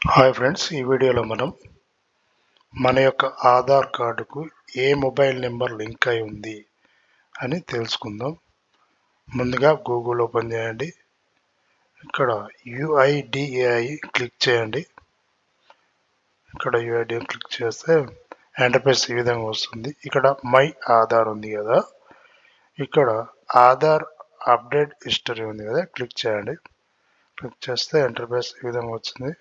Hi friends, ఈ వీడియోలో మనం మన యొక్క ఆధార్ కార్డుకు ఏ మొబైల్ నెంబర్ లింక్ అయి ఉంది అని తెలుసుకుందాం. ముందుగా గూగుల్ ఓపెన్ చేయండి. ఇక్కడ యుఐడిఏఐ క్లిక్ చేయండి. ఇక్కడ యుఐడిఏ క్లిక్ చేస్తే ఇంటర్ఫేస్ ఈ విధంగా వస్తుంది. ఇక్కడ మై ఆధార్ ఉంది కదా, ఇక్కడ ఆధార్ అప్డేట్ హిస్టరీ ఉంది కదా, క్లిక్ చేయండి. క్లిక్ చేస్తే ఇంటర్ఫేస్ ఈ విధంగా వచ్చింది.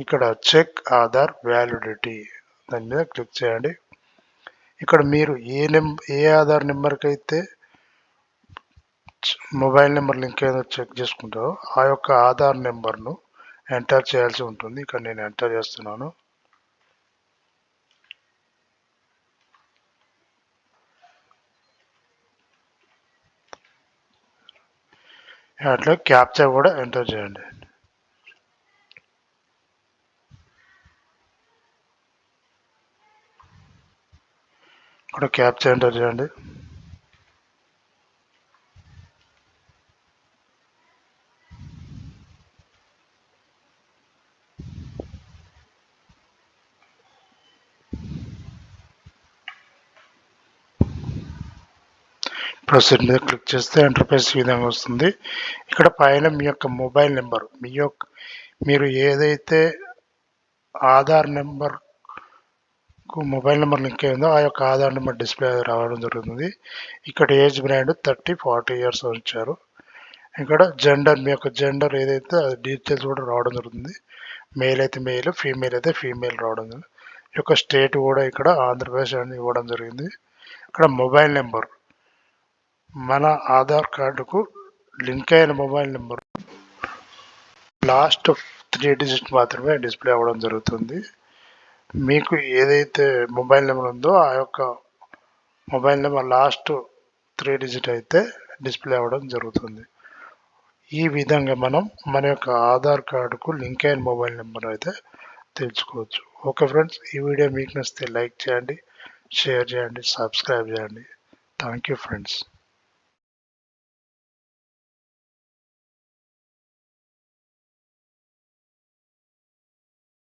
ఇక్కడ చెక్ ఆధార్ వ్యాలిడిటీ దాని మీద క్లిక్ చేయండి. ఇక్కడ మీరు ఏ ఆధార్ నెంబర్కి అయితే మొబైల్ నెంబర్ లింక్ ఏదో చెక్ చేసుకుంటారో ఆ యొక్క ఆధార్ నెంబర్ను ఎంటర్ చేయాల్సి ఉంటుంది. ఇక్కడ నేను ఎంటర్ చేస్తున్నాను. అట్లా క్యాప్చా కూడా ఎంటర్ చేయండి. ఇక్కడ క్యాప్చా ఎంటర్ చేయండి. ప్రొసీడ్ మీద క్లిక్ చేస్తే ఇంటర్ఫేస్ ఈ విధంగా వస్తుంది. ఇక్కడ పైన మీ యొక్క మొబైల్ నెంబర్ మీరు ఏదైతే Aadhaar number mobile number link అయిందో ఆ యొక్క ఆధార్ నెంబర్ డిస్ప్లే రావడం జరుగుతుంది. ఇక్కడ ఏజ్ బ్రాండ్ 30-40 ఇయర్స్ వచ్చారు. ఇక్కడ జెండర్, మీ యొక్క జెండర్ ఏదైతే అది డీటెయిల్స్ కూడా రావడం జరుగుతుంది. మేల్ అయితే మేల్, ఫీమేల్ అయితే ఫీమేల్ రావడం జరుగుతుంది. ఈ యొక్క స్టేట్ కూడా ఇక్కడ ఆంధ్రప్రదేశ్ అని ఇవ్వడం జరిగింది. ఇక్కడ మొబైల్ నెంబర్, మన ఆధార్ కార్డుకు లింక్ అయిన మొబైల్ నెంబర్ లాస్ట్ 3 డిజిట్ మాత్రమే డిస్ప్లే అవ్వడం జరుగుతుంది. మీకు ఏదైతే మొబైల్ నెంబర్ ఉందో ఆ యొక్క మొబైల్ నెంబర్ లాస్ట్ 3 డిజిట్ అయితే డిస్ప్లే అవ్వడం జరుగుతుంది. ఈ విధంగా మనం మన యొక్క ఆధార్ కార్డుకు లింక్ అయిన మొబైల్ నెంబర్ అయితే తెలుసుకోవచ్చు. ఓకే ఫ్రెండ్స్, ఈ వీడియో మీకు నచ్చితే లైక్ చేయండి, షేర్ చేయండి, సబ్స్క్రైబ్ చేయండి. Thank you friends.